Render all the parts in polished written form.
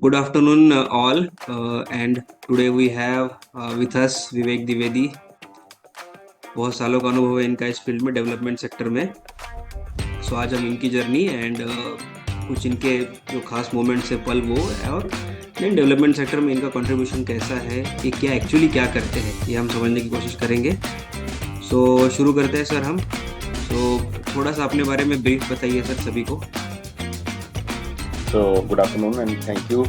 Good afternoon, all. And today we have with us विवेक द्विवेदी. बहुत सालों का अनुभव है इनका इस फील्ड में, डेवलपमेंट सेक्टर में. सो आज हम इनकी जर्नी एंड कुछ इनके जो खास मोमेंट्स है, पल वो है, और मेन डेवलपमेंट सेक्टर में इनका कंट्रीब्यूशन कैसा है, ये क्या एक्चुअली क्या करते हैं, ये हम समझने की कोशिश करेंगे. सो शुरू करते हैं सर हम. सो थोड़ा सा अपने बारे में ब्रीफ बताइए सर सभी को. So good afternoon and thank you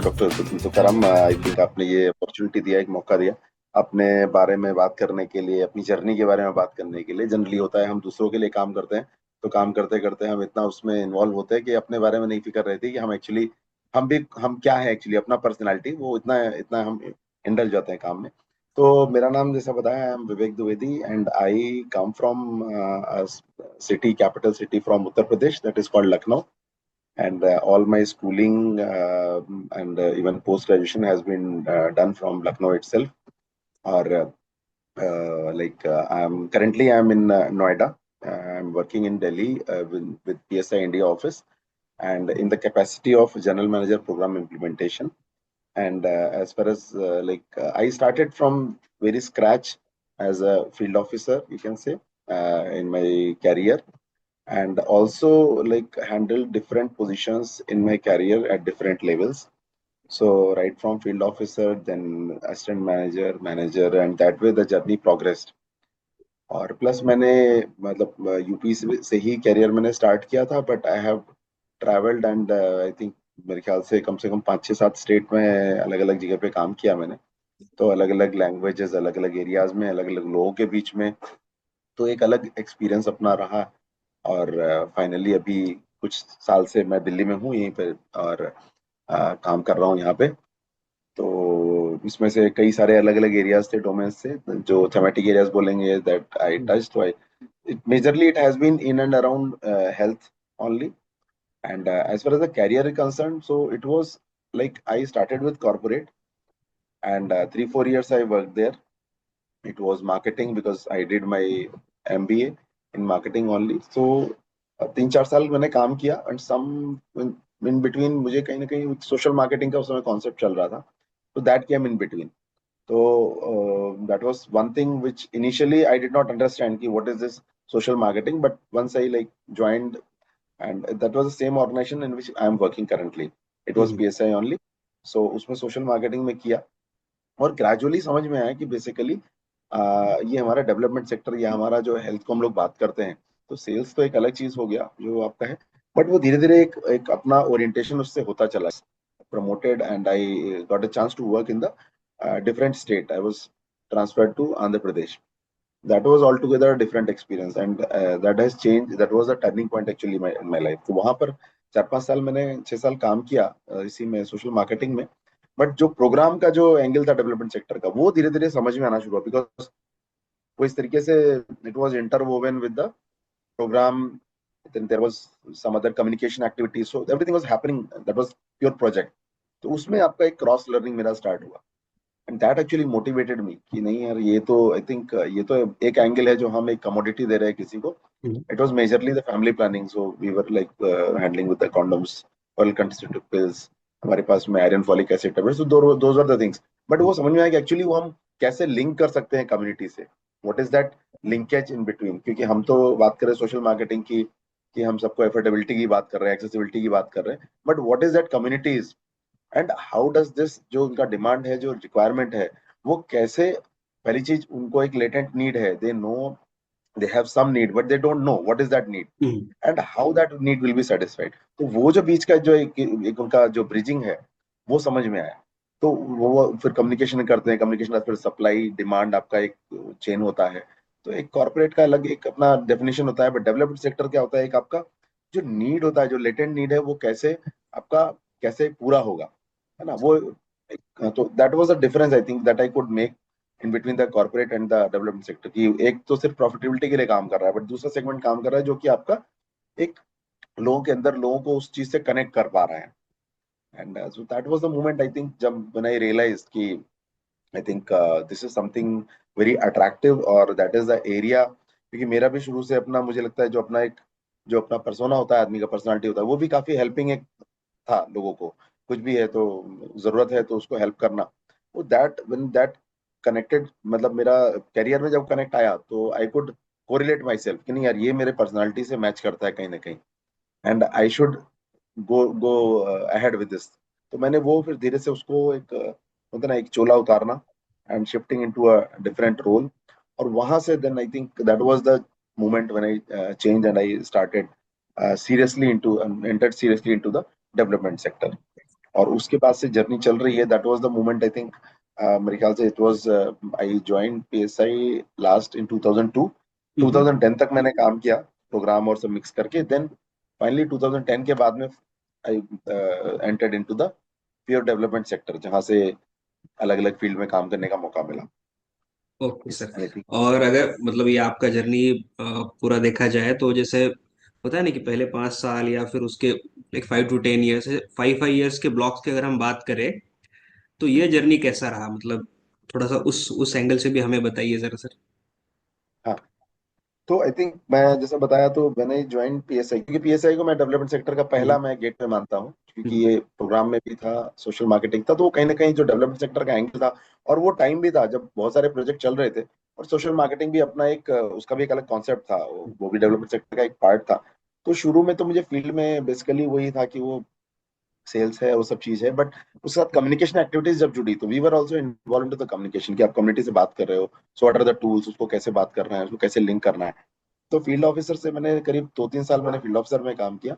Dr. Tukaram. I think आपने ये अपॉर्चुनिटी दिया, एक मौका दिया अपने बारे में बात करने के लिए, अपनी जर्नी के बारे में बात करने के लिए. जनरली होता है हम दूसरों के लिए काम करते हैं, तो काम करते करते हम इतना उसमें इन्वॉल्व होते हैं कि अपने बारे में नहीं फिक्र रहती कि हम एक्चुअली हम क्या है एक्चुअली, अपना पर्सनैलिटी वो इतना इतना हम इंडल्ज जाते हैं काम में. तो मेरा नाम जैसा बताया, I am Vivek Dwivedi and I come from city, capital city from Uttar Pradesh, that is called Lucknow. And all my schooling and even post graduation has been done from Lucknow itself. Or I'm in Noida. I'm working in Delhi with PSI India office and in the capacity of general manager program implementation. And as far as I started from very scratch as a field officer, you can say, in my career, and also handle different positions in my career at different levels. So right from field officer, then assistant manager, and that way the journey progressed. और plus मैंने मतलब UP से ही career मैंने start किया था, but I have travelled and I think मेरे ख्याल से कम 5-6-7 स्टेट में अलग अलग जगह पे काम किया मैंने. तो अलग अलग लैंग्वेजेस, अलग अलग एरियाज में, अलग अलग लोगों के बीच में, तो एक अलग एक्सपीरियंस अपना रहा. और फाइनली अभी कुछ साल से मैं दिल्ली में हूँ यहीं पे, और काम कर रहा हूँ यहाँ पे. तो इसमें से कई सारे अलग अलग एरियाज थे, डोमेन्स थे, जो थेमेटिक एरियाज बोलेंगे दैट आई टच. तो majorly it has been in and around health only. And as far as the career is concerned, so it was like I started with corporate, and 3-4 years I worked there. It was marketing because I did my MBA in marketing only. So 3-4 साल मैंने काम किया, and some in between मुझे कहीं ना कहीं social marketing का उस समय कॉन्सेप्ट चल रहा था, तो दैट केम इन बिटवीन. तो that was one thing which initially I did not understand कि what is this social marketing, but once I joined, and that was the same organization in which I am working currently. It was PSI only. So उसमें social marketing में किया, और gradually समझ में आया कि basically ये हमारा डेवलपमेंट सेक्टर या हमारा जो हेल्थ को हम लोग बात करते हैं, तो सेल्स तो एक अलग चीज हो गया जो आपका है, बट वो धीरे धीरे एक अपना ओरिएंटेशन उससे होता चला. Promoted and I got a chance to work in the different state. I was transferred to Andhra Pradesh. That was altogether a different experience, and that has changed. That was a turning point actually in my life. तो वहाँ पर 4-5 साल मैंने 6 साल काम किया इसी में, सोशल मार्केटिंग में. बट जो प्रोग्राम का जो एंगल था डेवलपमेंट सेक्टर का, वो धीरे धीरे समझ में आना शुरू हुआ, बिकॉज वो इस तरीके से it was interwoven with the program. then there was some other communication activities, so everything was happening, that was pure project. तो उसमें आपका एक क्रॉस लर्निंग मेरा स्टार्ट हुआ, and that actually motivated me कि नहीं यार, ये तो आई थिंक ये तो एक एंगल है जो हम एक कमोडिटी दे रहे हैं किसी को. It was majorly the family planning. So we were handling with the condoms, oral contraceptive pills, हमारे पास में iron folic acid tablets, so those are the things. But वो समझ में आया कि एक्चुअली वो हम कैसे लिंक कर सकते हैं कम्युनिटी से, what is that linkage in between. क्योंकि हम तो बात कर रहे हैं सोशल मार्केटिंग की, कि हम सबको एफोर्डेबिलिटी की बात कर रहे हैं, एक्सेसिबिलिटी की बात कर रहे हैं, but what is that communities and how does this, जो उनका डिमांड है, जो रिक्वायरमेंट है, वो कैसे. पहली चीज, उनको एक लेटेंट नीड है, they know they have some need, but they don't know what is that need and how that need will be satisfied. तो वो जो बीच का जो एक उनका जो ब्रिजिंग है, वो समझ में आया. तो वो फिर कम्युनिकेशन करते हैं, कम्युनिकेशन फिर सप्लाई डिमांड आपका एक चेन होता है. तो एक कॉर्पोरेट का अलग एक अपना डेफिनेशन होता है, बट डेवलपमेंट सेक्टर क्या होता है, एक आपका जो नीड होता है, जो लेटेंट नीड है, वो कैसे आपका कैसे पूरा होगा, है ना. वो तो that was a difference I think that I could make in between the corporate and the development sector. कि एक तो सिर्फ प्रॉफिटेबिलिटी के लिए काम कर रहा है, बट दूसरा सेगमेंट काम कर रहा है जो कि आपका एक लोगों के अंदर, लोगों को उस चीज से कनेक्ट कर पा रहे हैं. And so that was the moment I think, जब व्हेन आई रियलाइज कि I think this is something very attractive, और दैट इज द एरिया. क्योंकि मेरा भी शुरू से अपना, मुझे लगता है जो अपना पर्सोना होता है, आदमी का पर्सनालिटी होता है, वो भी काफी हेल्पिंग एक था लोगों को. कुछ भी है तो जरूरत है तो उसको हेल्प करना। वो दैट व्हेन दैट कनेक्टेड, मतलब मेरा करियर में जब कनेक्ट आया तो I could correlate my self कि नहीं यार, ये मेरे पर्सनालिटी से मैच करता है कहीं ना कहीं, and I should go go ahead with this. तो मैंने वो फिर धीरे से उसको एक होता ना, एक चोला उतारना and shifting into a different role. और वहां से then I think that was the moment when I change and I started seriously into entered seriously into the development sector. और उसके बाद से जर्नी चल रही है। That was the moment I think, मेरे ख्याल से it was, I join PSI last in 2002। Hmm. 2010 तक मैंने काम किया प्रोग्राम और सब मिक्स करके। देन फाइनली 2010 के बाद में I entered into the pure development sector, जहां से अलग अलग फील्ड में काम करने का मौका मिला। Okay sir. I think. और अगर मतलब ये आपका जर्नी पूरा देखा जाए तो जैसे होता है ना कि पहले 5 साल या फिर उसके लाइक 5 to 10 ईयर्स, 5 5 ईयर्स के ब्लॉक्स की अगर हम बात करें तो ये जर्नी कैसा रहा, मतलब थोड़ा सा उस एंगल से भी हमें बताइए जरा सर। हाँ, तो आई थिंक मैं जैसा बताया, तो मैंने ज्वाइन पीएसआई, क्योंकि पीएसआई को मैं डेवलपमेंट सेक्टर का पहला हम्म। मैं गेट पे मानता हूँ, क्योंकि हम्म। ये प्रोग्राम में भी था, सोशल मार्केटिंग था, तो वो कहीं ना कहीं जो डेवलपमेंट सेक्टर का एंगल था। और वो टाइम भी था जब बहुत सारे प्रोजेक्ट चल रहे थे, और सोशल मार्केटिंग भी अपना एक उसका भी एक अलग कॉन्सेप्ट था, वो भी डेवलपमेंट सेक्टर का एक पार्ट था। तो शुरू में तो मुझे फील्ड में बेसिकली वही था कि वो सेल्स है, वो सब चीज है, बट उसके साथ कम्युनिकेशन एक्टिविटीज जब जुड़ी तो we were also involve in the communication, कि आप कम्युनिटी से बात कर रहे हो, so what are the tools, उसको कैसे बात करना है, उसको कैसे लिंक करना है। तो फील्ड ऑफिसर से मैंने करीब 2 3 साल मैंने फील्ड ऑफिसर में काम किया।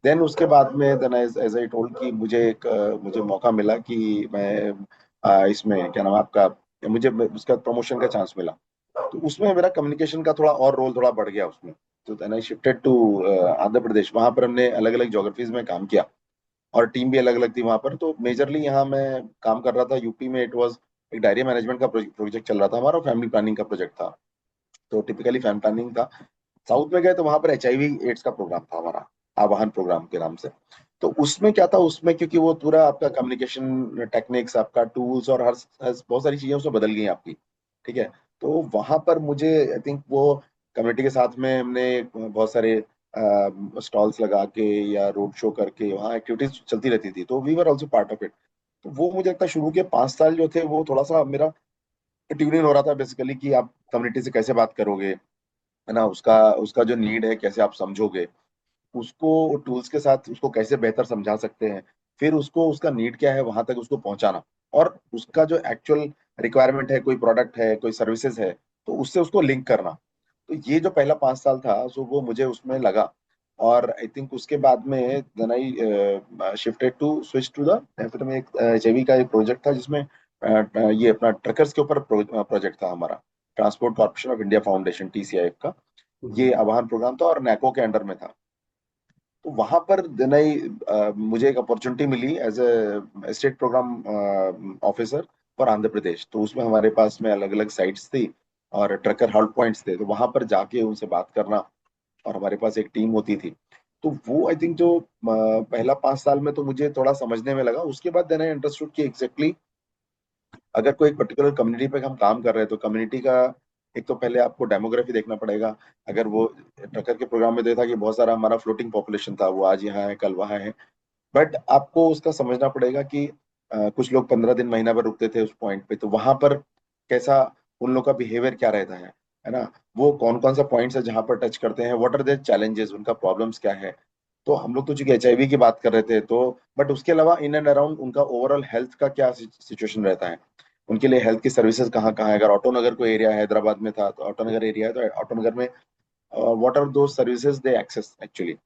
देन उसके बाद में देन एज आई टोल्ड कि मुझे एक मुझे मौका मिला कि मैं इसमें क्या नाम है आपका, मुझे उसका प्रमोशन का चांस मिला। तो उसमें मेरा कम्युनिकेशन का थोड़ा और रोल थोड़ा बढ़ गया उसमें। तो then I shifted to Andhra Pradesh. वहां पर हमने अलग अलग जोग्राफीज में काम किया, और टीम भी अलग अलग थी वहां पर। तो मेजरली यहाँ मैं काम कर रहा था यूपी में, इट वाज एक डायरी मैनेजमेंट का प्रोजेक्ट चल रहा था हमारा, फैमिली प्लानिंग का प्रोजेक्ट था। तो टिपिकली फैमिली प्लानिंग था। साउथ में गए तो वहां पर एचआईवी एड्स का प्रोग्राम था हमारा, आवाहन प्रोग्राम के नाम से। तो उसमें क्या था, उसमें क्योंकि वो पूरा आपका कम्युनिकेशन टेक्निक्स, आपका टूल्स और हर बहुत सारी चीजें उसमें बदल गई आपकी। ठीक है। तो वहां पर मुझे आई थिंक वो कम्युनिटी के साथ में हमने बहुत सारे स्टॉल्स लगा के या रोड शो करके वहाँ एक्टिविटीज चलती रहती थी, तो we were also part of it. तो वो मुझे लगता है शुरू के 5 साल जो थे वो थोड़ा सा मेरा ट्यून इन हो रहा था बेसिकली, कि आप कम्युनिटी से कैसे बात करोगे, है ना, उसका उसका जो नीड है कैसे आप समझोगे, उसको टूल्स के साथ उसको कैसे बेहतर समझा सकते हैं, फिर उसको उसका नीड क्या है वहां तक उसको पहुंचाना, और उसका जो एक्चुअल रिक्वायरमेंट है, कोई प्रोडक्ट है, कोई सर्विसेज है, तो उससे उसको लिंक करना। तो ये जो पहला 5 साल था, सो वो मुझे उसमें लगा। और आई थिंक उसके बाद में then I shifted to switch to the, फिर मैं एक जेवी का एक प्रोजेक्ट था जिसमें ये अपना ट्रकर्स के ऊपर प्रोजेक्ट था हमारा, transport corporation of India foundation, TCIF का। हम्म। ये आह्वान प्रोग्राम था और नैको के अंडर में था। तो वहां पर देन आई मुझे एक अपॉर्चुनिटी मिली as a state programme officer for Andhra Pradesh. तो उसमें हमारे पास में अलग अलग साइट्स थी और ट्रकर हॉल्ट पॉइंट्स थे, तो वहां पर जाके उनसे बात करना, और हमारे पास एक टीम होती थी। तो वो आई थिंक जो पहला 5 साल में तो मुझे थोड़ा समझने में लगा। उसके बाद देन आई अंडरस्टूड कि एग्जैक्टली अगर कोई एक पर्टिकुलर कम्युनिटी पे हम काम कर रहे हैं, तो कम्युनिटी का एक तो पहले आपको डेमोग्राफी देखना पड़ेगा। अगर वो ट्रकर के प्रोग्राम में देखा कि बहुत सारा हमारा फ्लोटिंग पॉपुलेशन था, वो आज यहाँ है कल वहाँ है, बट आपको उसका समझना पड़ेगा कि कुछ लोग 15 दिन महीना भर रुकते थे उस पॉइंट पे, तो वहां पर कैसा उन लोग का बिहेवियर क्या रहता है ना, वो कौन कौन सा पॉइंट्स है जहां पर टच करते हैं, व्हाट आर देयर चैलेंजेस, उनका प्रॉब्लम्स क्या है। तो हम लोग तो चूंकि एचआईवी की बात कर रहे थे, तो बट उसके अलावा इन एंड अराउंड उनका ओवरऑल हेल्थ का क्या सिचुएशन रहता है, उनके लिए हेल्थ की सर्विसेज कहाँ कहाँ है। अगर ऑटो नगर कोई एरिया हैदराबाद में था, तो ऑटो नगर एरिया है, तो ऑटो नगर में व्हाट आर दो सर्विसेज दे एक्सेस एक्चुअली।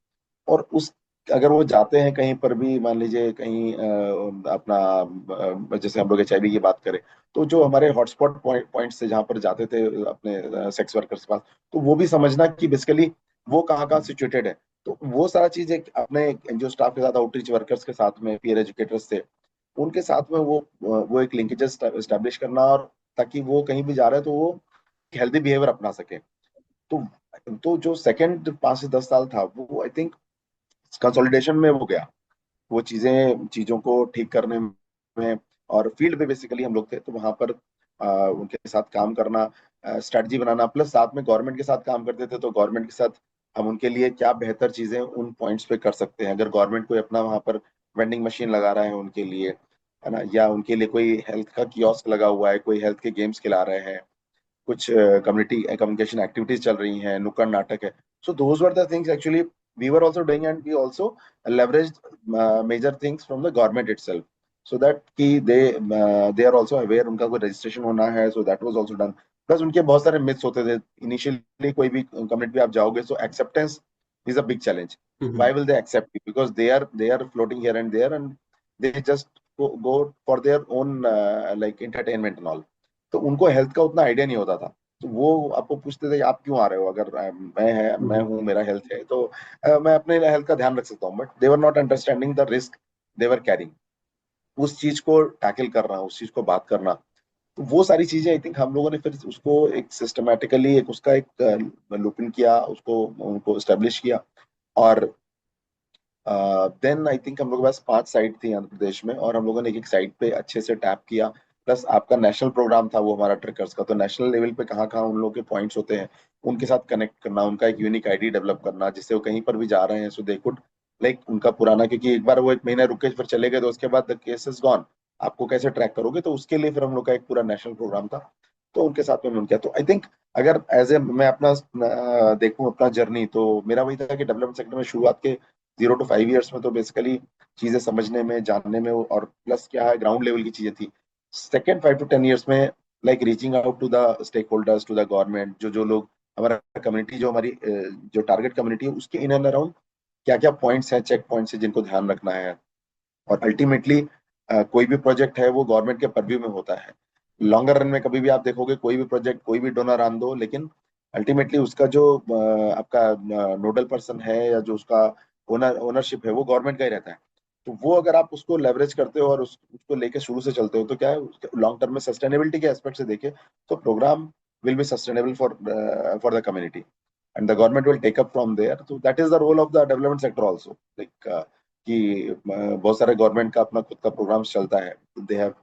और उस अगर वो जाते हैं कहीं पर भी, मान लीजिए कहीं अपना जैसे हम लोग एचआईवी की बात करें, तो जो हमारे हॉटस्पॉट पॉइंट्स थे जहाँ पर जाते थे अपने सेक्स वर्कर्स के पास, तो वो भी समझना कि बेसिकली वो कहाँ कहाँ सिचुएटेड है। तो वो सारा चीज एक अपने एनजीओ स्टाफ के साथ, आउटरीच वर्कर्स के साथ में, पीयर एजुकेटर्स थे, उनके साथ में वो एक लिंकेजेस एस्टेब्लिश करना, और ताकि वो कहीं भी जा रहे हैं तो वो हेल्दी बिहेवियर अपना सके। तो तो जो सेकंड 5 से 10 साल था, वो आई थिंक कंसोलिडेशन में वो गया, वो चीजों को ठीक करने में। और फील्ड पे बेसिकली हम लोग थे, तो वहां पर उनके साथ काम करना, स्ट्रेटजी बनाना, प्लस साथ में गवर्नमेंट के साथ काम करते थे, तो गवर्नमेंट के साथ हम उनके लिए क्या बेहतर चीजें उन पॉइंट्स पे कर सकते हैं। अगर गवर्नमेंट कोई अपना वहां पर वेंडिंग मशीन लगा रहा है उनके लिए, है ना, या उनके लिए कोई हेल्थ का कियोस्क लगा हुआ है, कोई हेल्थ के गेम्स खिला रहे हैं, कुछ कम्युनिटी कम्युनिकेशन एक्टिविटीज चल रही हैं, नुक्कड़ नाटक है. So those were the things actually we were also doing, and we also leveraged major things from the government itself, so that कि दे आर आल्सो अवेयर, उनका कोई रजिस्ट्रेशन होना है, so that was also done. Plus उनके बहुत सारे myths होते थे इनिशियली. कोई भी कम्युनिटी पे आप जाओगे, so acceptance is a big challenge. Hmm Why will they accept you? Because they are floating here and there, and they just go for their own like entertainment and all. तो उनको health का उतना idea नहीं होता था. तो वो आपको पूछते थे आप क्यों आ रहे हो, अगर मैं हम्म हूँ, मेरा हेल्थ है, तो मैं अपने हेल्थ का ध्यान रख सकता हूँ. But they were not understanding the risk they were carrying. उस चीज को टैकल करना, उस चीज को बात करना, तो वो सारी चीजें आई थिंक हम लोगों ने फिर उसको एक सिस्टमैटिकली एक उसका एक लुपिन किया, उसको उनको एस्टेब्लिश किया. और देन आई थिंक हम लोग के पास 5 साइट थी आंध्र प्रदेश में, और हम लोगों ने एक एक साइट पे अच्छे से टैप किया. प्लस आपका नेशनल प्रोग्राम था वो हमारा ट्रिकर्स का, तो नेशनल लेवल पे कहाँ कहाँ उन लोगों के पॉइंट्स होते हैं, उनके साथ कनेक्ट करना, उनका एक यूनिक आईडी डेवलप करना, जिससे वो कहीं पर भी जा रहे हैं, सो दे कुड लाइक उनका पुराना, क्योंकि एक बार वो 1 महीना रुके फिर चले गए, तो उसके बाद द केस इज गॉन. आपको कैसे ट्रैक करोगे, तो उसके लिए फिर हम लोग का एक पूरा नेशनल प्रोग्राम था. तो उनके साथ में मैंने किया. तो आई थिंक अगर एज ए मैं अपना देखूं अपना जर्नी, तो मेरा वही था कि डेवलपमेंट सेक्टर में शुरुआत के 0 to 5 years में तो बेसिकली चीजें समझने में, जानने में, और प्लस क्या है ग्राउंड लेवल की चीजें थी. सेकेंड 5 to 10 years में like reaching out to the stakeholders, to the government, जो जो लोग हमारा कम्युनिटी, जो हमारी जो टारगेट कम्युनिटी है, उसके इन एंड अराउंड क्या क्या पॉइंट्स हैं, चेक पॉइंट्स हैं जिनको ध्यान रखना है. और अल्टीमेटली कोई भी प्रोजेक्ट है वो गवर्नमेंट के पर्व्यू में होता है. लॉन्गर रन में कभी भी आप देखोगे कोई भी प्रोजेक्ट, कोई भी डोनर आन दो, लेकिन अल्टीमेटली उसका जो आपका नोडल पर्सन है, या जो उसका ओनरशिप है, वो गवर्नमेंट का ही रहता है. तो वो अगर आप उसको लेवरेज करते हो और उसको लेके शुरू से चलते हो, तो क्या है लॉन्ग टर्म में सस्टेनेबिलिटी के एस्पेक्ट से देखे, तो programme will be sustainable for the community, and the government will take up from there. So that is the role of the development sector also. Like कि बहुत सारे गवर्नमेंट का अपना खुद का प्रोग्राम्स चलता है. They have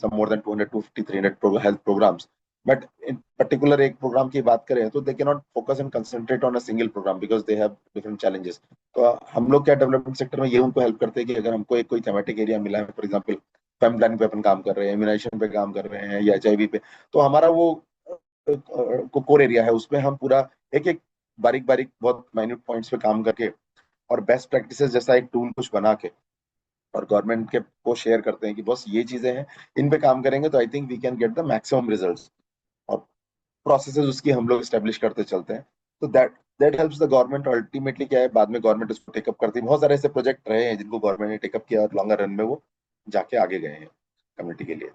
some more than 200 250 300 health programmes. But in particular एक प्रोग्राम की बात करें, तो they can not focus and concentrate on a single programme, because they have different challenges. तो हम लोग क्या डेवलपमेंट सेक्टर में ये उनको हेल्प करते हैं कि अगर हमको एक कोई थेमेटिक एरिया मिला है, फॉर एग्जाम्पल फैमिली प्लानिंग पे अपन काम कर रहे हैं, इम्यूनाइजेशन पे काम कर रहे हैं, या एचआईवी पे, तो हमारा वो कोर एरिया है, उसमें हम पूरा एक एक बारीक बारीक बहुत माइन्यूट पॉइंट्स पे काम करके, और बेस्ट प्रैक्टिसेस जैसा एक टूल कुछ बना के, और गवर्नमेंट के को शेयर करते हैं कि बस ये चीजें हैं, इन पे काम करेंगे तो I think we can get the maximum results. और प्रोसेसेस उसकी हम लोग स्टेब्लिश करते चलते हैं. तो that that helps the government. Ultimately क्या है, बाद में गवर्नमेंट उसको टेकअप करती है. बहुत सारे ऐसे प्रोजेक्ट रहे हैं जिनको गवर्नमेंट ने टेकअप किया, और लॉन्गर रन में वो जाके आगे गए हैं कम्युनिटी के लिए.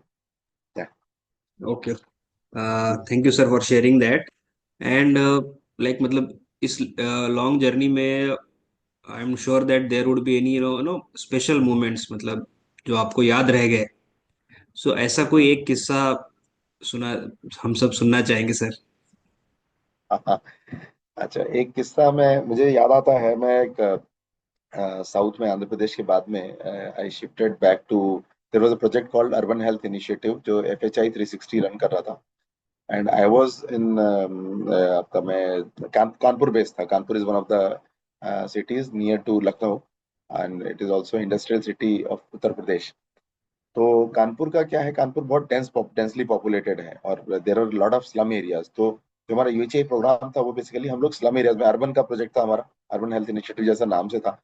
Yeah. Okay, thank you sir for sharing that. And like मतलब इस लॉन्ग जर्नी में I am sure that there would be any no special moments, मतलब जो आपको याद रह गए. सो ऐसा कोई एक किस्सा सुना, हम सब सुनना चाहेंगे सर. अच्छा, एक किस्सा मैं मुझे याद आता है. मैं एक साउथ में आंध्र प्रदेश के बाद में I shifted back to, there was a project called urban health initiative, जो FHI 360 रन कर रहा था. एंड आई वाज इन आपका मैं कानपुर बेस्ड था. Kanpur is one of the cities near to Lucknow, and it is also industrial city of Uttar Pradesh. तो कानपुर का क्या है, कानपुर बहुत डेंसली पॉपुलेटेड है, और there are lot of slum areas. तो जो हमारा UHI प्रोग्राम था, वो बेसिकली हम लोग स्लम एरियाज में, अर्बन का प्रोजेक्ट था हमारा, अर्बन हेल्थ इनिशिएटिव जैसा नाम से था.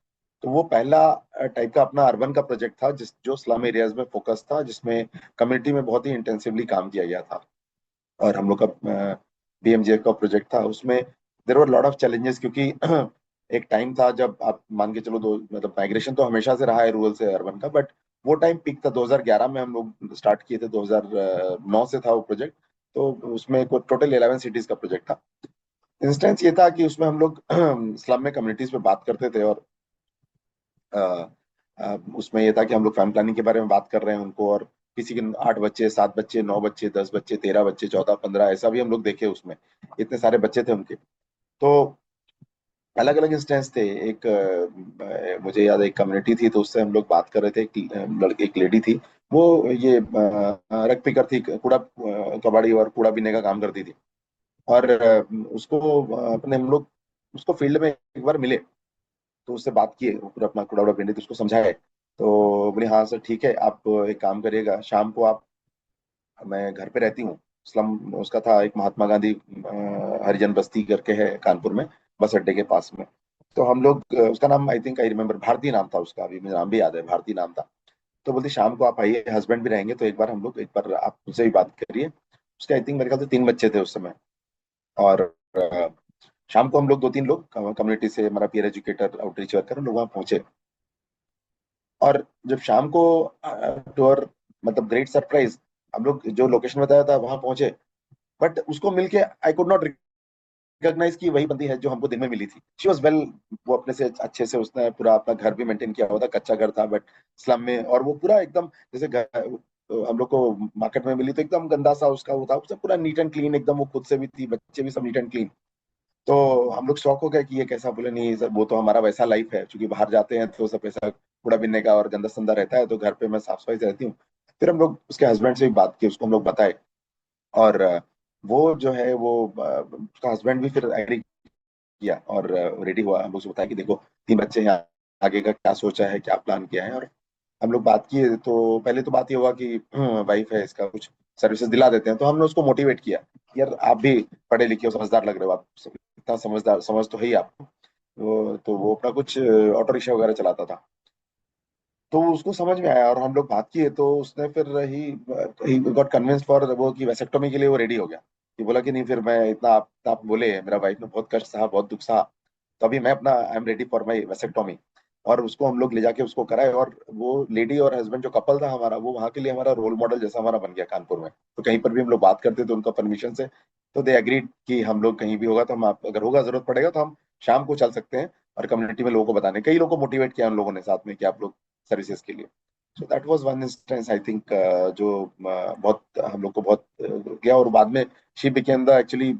तो वो पहला टाइप का अपना अर्बन का प्रोजेक्ट था, जिस जो स्लम एरियाज में फोकस था, जिसमें कम्युनिटी में बहुत ही इंटेंसिवली काम किया गया था. और हम लोग का BMGF का प्रोजेक्ट था. उसमें देर वर लॉट ऑफ चैलेंजेस, क्योंकि एक टाइम था जब आप मान के चलो, दो मतलब माइग्रेशन तो हमेशा से रहा है रूरल से अर्बन का, बट वो टाइम पीक था. 2011 में हम लोग स्टार्ट किए थे, 2009 से था वो प्रोजेक्ट. तो उसमें टोटल 11 सिटीज का प्रोजेक्ट था. इंस्टेंस ये था कि उसमें हम लोग स्लम में कम्युनिटीज पे बात करते थे, और अ, उसमें ये था कि हम लोग फैमिली प्लानिंग के बारे में बात कर रहे हैं उनको, और किसी के 8 बच्चे, 7 बच्चे, 9 बच्चे, 10 बच्चे, 13 बच्चे, 14, 15, ऐसा भी हम लोग देखे उसमें. इतने सारे बच्चे थे उनके. तो अलग अलग इंस्टेंस थे. एक मुझे याद है, एक कम्युनिटी थी, तो उससे हम लोग बात कर रहे थे. एक लड़के, एक लेडी थी, वो ये रग पिकर थी, कूड़ा कबाड़ी और कूड़ा बीने का काम करती थी. और उसको अपने हम लोग उसको फील्ड में एक बार मिले, तो उससे बात किए, वो पूरा अपना कूड़ा बीने थी, उसको समझाए. तो बोली हाँ सर ठीक है, आप एक काम करिएगा, शाम को आप, मैं घर पे रहती हूँ, स्लम उसका था, एक महात्मा गांधी हरिजन बस्ती करके है कानपुर में, बस अड्डे के पास में। तो हम लोग उसका नाम I think I remember Bharti नाम था उसका, अभी मुझे नाम भी याद है, भारती नाम था। तो बोलती शाम को आप आइए, हस्बैंड भी रहेंगे, तो एक बार हम लोग, एक बार आप उनसे भी बात करिए। उसके आई थिंक मेरे ख्याल से 3 बच्चे थे उस समय। और शाम को हम लोग 2-3 लोग कम्युनिटी से, हमारा पीयर एजुकेटर, आउटरीच वर्कर, हम लोग वहाँ पहुंचे। और जब शाम को टूर, मतलब ग्रेट सरप्राइज, हम लोग जो लोकेशन बताया था वहां पहुंचे, बट उसको मिलके आई कुड नॉट रिकॉग्नाइज की वही बंदी है जो हमको दिन में मिली थी। शी वॉज वेल, वो अपने से अच्छे से, उसने पूरा अपना घर भी मेंटेन किया हुआ था, कच्चा घर था बट स्लम में, और वो पूरा एकदम जैसे घर, हम लोग को मार्केट में मिली तो एकदम गंदा सा उसका वो था, उससे पूरा नीट एंड क्लीन एकदम, वो खुद से भी थी, बच्चे भी सब नीट एंड क्लीन। तो हम लोग शौक हो गए कि ये कैसा, बोले नहीं सर वो तो हमारा वैसा लाइफ है, क्योंकि बाहर जाते हैं तो सब ऐसा कूड़ा बिनने का और गंदा संदा रहता है, तो घर पे मैं साफ सफाई से रहती हूँ। फिर हम लोग उसके हस्बैंड से भी बात की, उसको हम लोग बताए। और वो जो है वो उसका हस्बैंड भी फिर एग्री किया और रेडी हुआ। हम लोग से बताया कि देखो 3 बच्चे हैं, आगे का क्या सोचा है, क्या प्लान किया है। और हम लोग बात किए, तो पहले तो बात ये हुआ कि वाइफ है, इसका कुछ सर्विसेज दिला देते हैं। तो हमने उसको मोटिवेट किया, यार आप भी पढ़े लिखे हो, समझदार लग रहे हो, आप इतना समझदार, समझ तो है ही आपको। तो वो अपना कुछ ऑटो रिक्शा वगैरह चलाता था। तो उसको समझ में आया और हम लोग बात किए, तो उसने फिर ही गॉट कन्विंस्ड फॉर वो, कि वेसेक्टोमी के लिए वो रेडी हो गया। कि बोला कि नहीं, फिर मैं इतना, आप बोले, मेरा वाइफ ने बहुत कष्ट सहा, बहुत दुख सहा, तो अभी मैं अपना I am ready for my vasectomy. और उसको हम लोग ले जाके उसको कराए, और वो लेडी और हस्बैंड जो कपल था हमारा, वो वहाँ के लिए हमारा रोल मॉडल जैसा हमारा बन गया कानपुर में। तो कहीं पर भी हम लोग बात करते थे उनका परमिशन से, तो दे एग्रीड कि हम लोग कहीं भी होगा तो हम, आप अगर होगा जरूरत पड़ेगा तो हम शाम को चल सकते हैं। और कम्युनिटी में लोगों को बताने, कई लोगों को मोटिवेट किया उन लोगों ने साथ में, कि आप लोग सर्विसेज के लिए। So that was one instance I think, जो बहुत हम लोग को बहुत गया। और बाद में she became the actually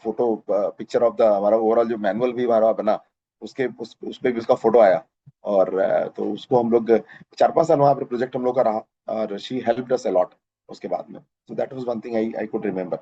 photo picture of the, हमारा ओवरऑल जो मैनुअल भी हमारा बना, उसके उस पे भी उसका फोटो आया। और तो उसको हम लोग 4-5 साल वहाँ पर प्रोजेक्ट हम लोग का रहा, और she helped us a lot उसके बाद में। So that was one thing I I could remember.